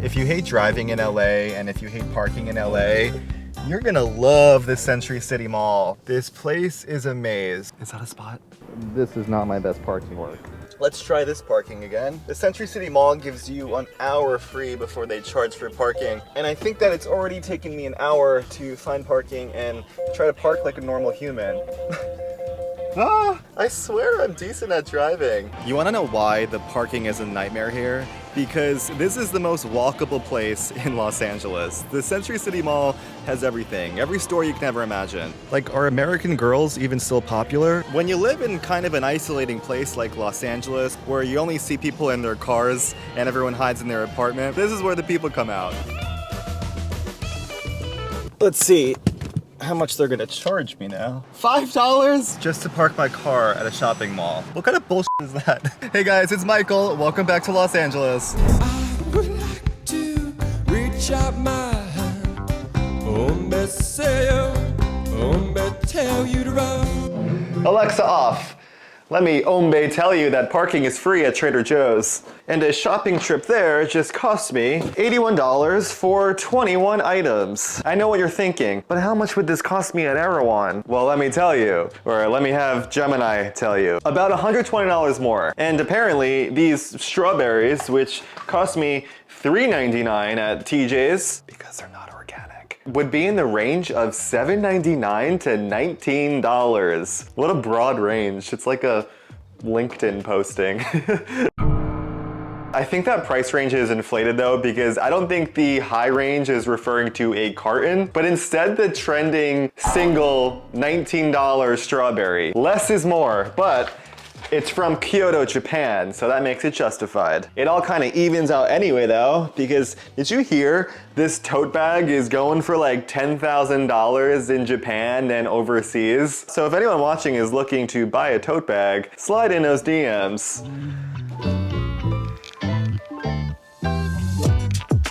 If you hate driving in LA and if you hate parking in LA, you're gonna love the Century City Mall. This place is a maze. Is that a spot? This is not my best parking work. Let's try this parking again. The Century City Mall gives you an hour free before they charge for parking. And I think that it's already taken me an hour to find parking and try to park like a normal human. I swear I'm decent at driving. You wanna know why the parking is a nightmare here? Because this is the most walkable place in Los Angeles. The Century City Mall has everything, every store you can ever imagine. Like, are American Girls even still popular? When you live in kind of an isolating place like Los Angeles, where you only see people in their cars and everyone hides in their apartment, this is where the people come out. Let's see how much they're gonna charge me now. $5 just to park my car at a shopping mall. What kind of bullshit is that? Hey guys, it's Michael. Welcome back to Los Angeles. I would like to reach out my hand, tell you to run. Alexa off. Let me tell you that parking is free at Trader Joe's. And a shopping trip there just cost me $81 for 21 items. I know what you're thinking, but how much would this cost me at Erewhon? Well, let me tell you, or let me have Gemini tell you. About $120 more. And apparently these strawberries, which cost me $3.99 at TJ's, because they're not organic, would be in the range of $7.99 to $19. What a broad range. It's like a LinkedIn posting. I think that price range is inflated though, because I don't think the high range is referring to a carton, but instead the trending single $19 strawberry. Less is more, but it's from Kyoto, Japan, so that makes it justified. It all kind of evens out anyway though, because did you hear this tote bag is going for like $10,000 in Japan and overseas? So if anyone watching is looking to buy a tote bag, slide in those DMs.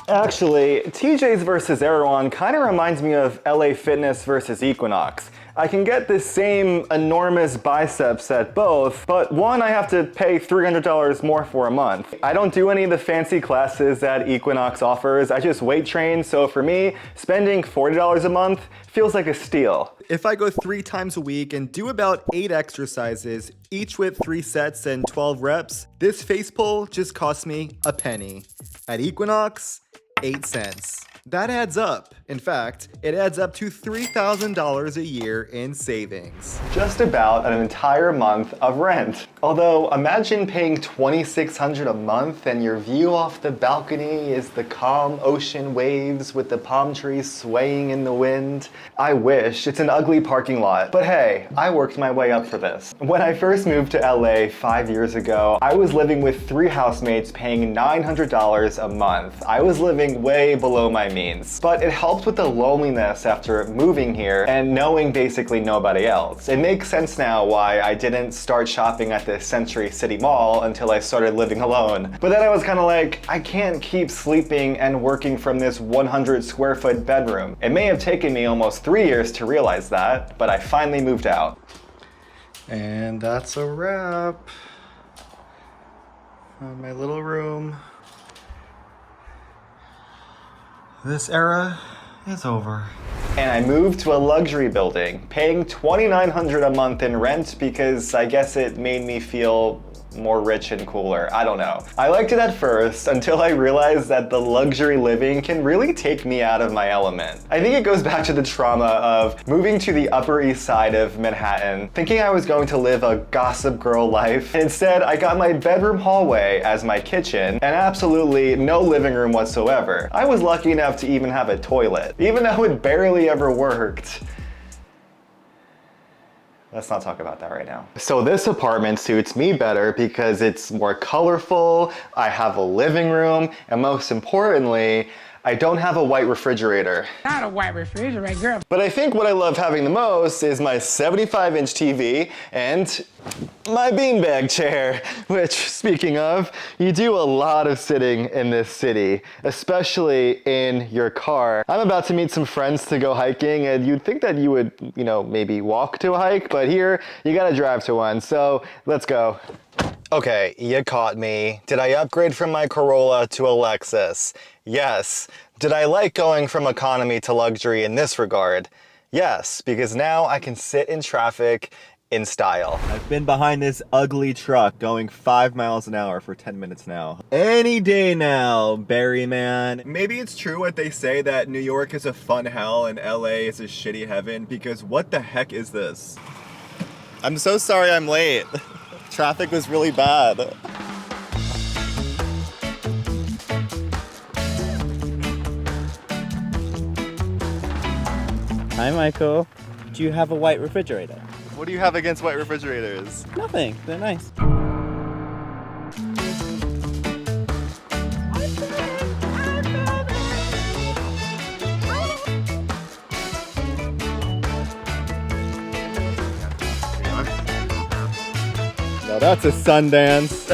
Actually, TJ's versus Erewhon kind of reminds me of LA Fitness versus Equinox. I can get the same enormous biceps at both, but one I have to pay $300 more for a month. I don't do any of the fancy classes that Equinox offers, I just weight train, so for me, spending $40 a month feels like a steal. If I go 3 times a week and do about 8 exercises, each with 3 sets and 12 reps, this face pull just cost me a penny. At Equinox, 8 cents. That adds up. In fact, it adds up to $3,000 a year in savings. Just about an entire month of rent. Although, imagine paying $2,600 a month and your view off the balcony is the calm ocean waves with the palm trees swaying in the wind. I wish. It's an ugly parking lot. But hey, I worked my way up for this. When I first moved to LA 5 years ago, I was living with 3 housemates paying $900 a month. I was living way below my means. But it helped with the loneliness after moving here and knowing basically nobody else. It makes sense now why I didn't start shopping at the Century City Mall until I started living alone. But then I was kind of like, I can't keep sleeping and working from this 100 square foot bedroom. It may have taken me almost 3 years to realize that, but I finally moved out. And that's a wrap on my little room. This era is over. And I moved to a luxury building, paying $2,900 a month in rent because I guess it made me feel more rich and cooler. I don't know. I liked it at first until I realized that the luxury living can really take me out of my element. I think it goes back to the trauma of moving to the Upper East Side of Manhattan, thinking I was going to live a gossip girl life. Instead, I got my bedroom hallway as my kitchen and absolutely no living room whatsoever. I was lucky enough to even have a toilet, even though it barely ever worked. Let's not talk about that right now. So this apartment suits me better because it's more colorful, I have a living room, and most importantly, I don't have a white refrigerator. Not a white refrigerator, girl. But I think what I love having the most is my 75-inch TV and my beanbag chair, which, speaking of, you do a lot of sitting in this city, especially in your car. I'm about to meet some friends to go hiking, and you'd think that you would, maybe walk to a hike, but here, you gotta drive to one, so let's go. Okay, you caught me. Did I upgrade from my Corolla to a Lexus? Yes. Did I like going from economy to luxury in this regard? Yes, because now I can sit in traffic in style. I've been behind this ugly truck going 5 miles an hour for 10 minutes now. Any day now, Barry man. Maybe it's true what they say that New York is a fun hell and LA is a shitty heaven, because what the heck is this? I'm so sorry I'm late. Traffic was really bad. Hi, Michael. Do you have a white refrigerator? What do you have against white refrigerators? Nothing. They're nice. Now that's a Sundance.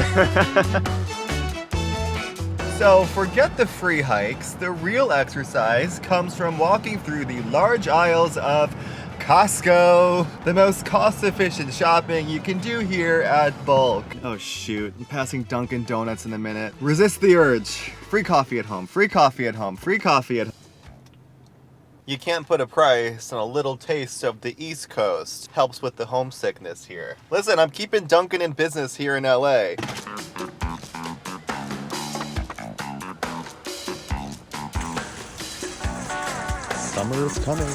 So forget the free hikes. The real exercise comes from walking through the large aisles of Costco, the most cost-efficient shopping you can do here at bulk. Oh shoot, I'm passing Dunkin' Donuts in a minute. Resist the urge. Free coffee at home, free coffee at home, free coffee at home. You can't put a price on a little taste of the East Coast. Helps with the homesickness here. Listen, I'm keeping Dunkin' in business here in LA. Summer is coming.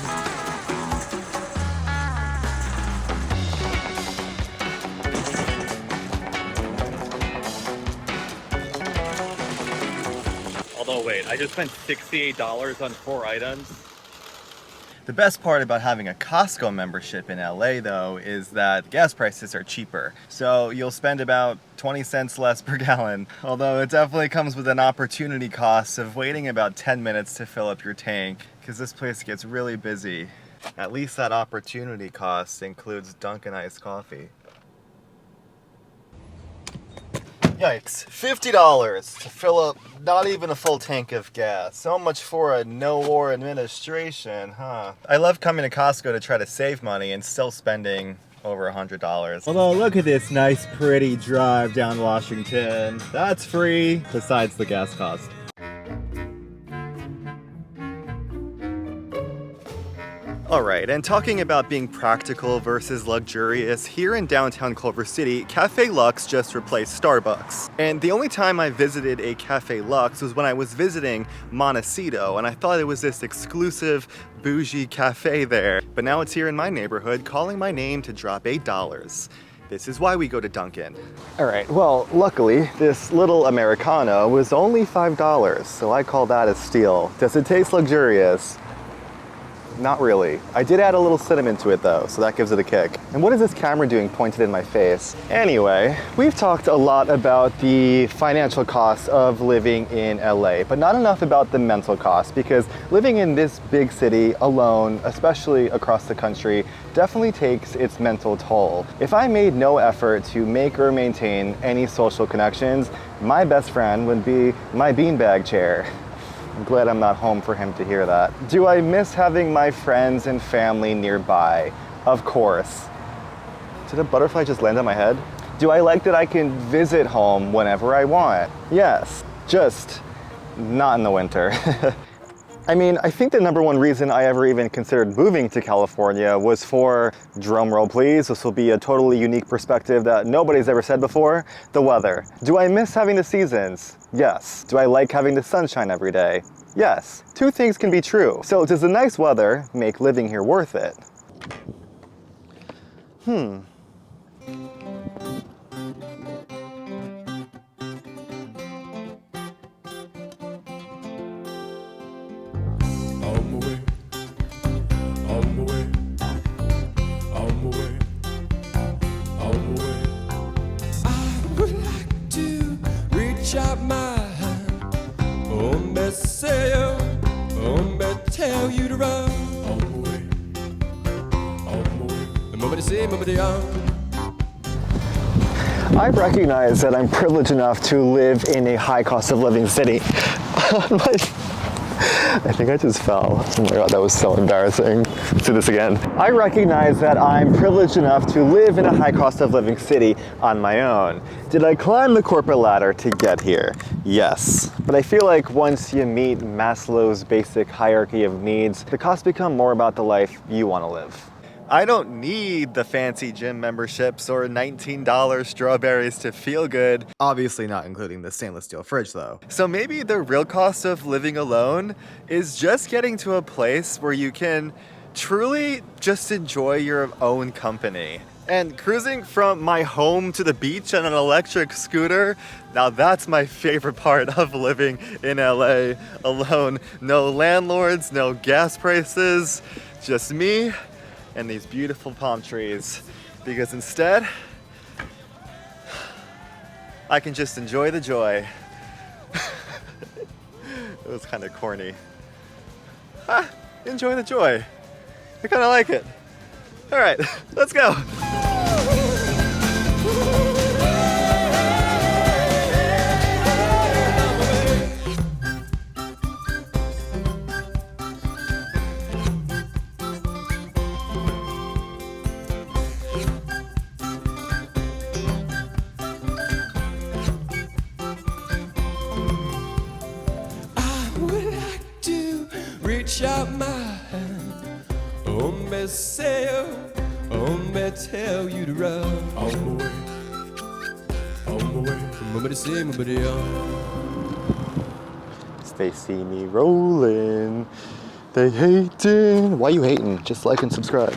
Although, wait, I just spent $68 on 4 items. The best part about having a Costco membership in LA, though, is that gas prices are cheaper. So you'll spend about 20 cents less per gallon. Although it definitely comes with an opportunity cost of waiting about 10 minutes to fill up your tank, because this place gets really busy. At least that opportunity cost includes Dunkin' iced coffee. Yikes, $50 to fill up not even a full tank of gas. So much for a no-war administration, huh? I love coming to Costco to try to save money and still spending over $100. Although look at this nice pretty drive down Washington. That's free, besides the gas cost. Alright, and talking about being practical versus luxurious, here in downtown Culver City, Cafe Lux just replaced Starbucks. And the only time I visited a Cafe Lux was when I was visiting Montecito, and I thought it was this exclusive, bougie cafe there. But now it's here in my neighborhood, calling my name to drop $8. This is why we go to Dunkin'. Alright, well, luckily, this little Americano was only $5, so I call that a steal. Does it taste luxurious? Not really. I did add a little cinnamon to it though, so that gives it a kick. And what is this camera doing pointed in my face? Anyway, we've talked a lot about the financial costs of living in LA, but not enough about the mental cost, because living in this big city alone, especially across the country, definitely takes its mental toll. If I made no effort to make or maintain any social connections, my best friend would be my beanbag chair. I'm glad I'm not home for him to hear that. Do I miss having my friends and family nearby? Of course. Did a butterfly just land on my head? Do I like that I can visit home whenever I want? Yes, just not in the winter. I mean, I think the number one reason I ever even considered moving to California was for, drumroll please, this will be a totally unique perspective that nobody's ever said before, the weather. Do I miss having the seasons? Yes. Do I like having the sunshine every day? Yes. Two things can be true. So does the nice weather make living here worth it? On my way, on my way, on my way, on my way. I would like to reach out my hand, me say, me tell you to run. On my way, on my way. Nobody say, nobody on. I recognize that I'm privileged enough to live in a high cost of living city. I think I just fell. Oh my god, that was so embarrassing. Let's do this again. I recognize that I'm privileged enough to live in a high cost of living city on my own. Did I climb the corporate ladder to get here? Yes. But I feel like once you meet Maslow's basic hierarchy of needs, the costs become more about the life you want to live. I don't need the fancy gym memberships or $19 strawberries to feel good. Obviously not including the stainless steel fridge though. So maybe the real cost of living alone is just getting to a place where you can truly just enjoy your own company. And cruising from my home to the beach on an electric scooter, now that's my favorite part of living in LA alone. No landlords, no gas prices, just me and these beautiful palm trees, because instead I can just enjoy the joy. It was kind of corny. Enjoy the joy. I kind of like it. All right, let's go. Reach out my hand, tell you to run. On my way, They see me rolling, they hating. Why you hating? Just like and subscribe.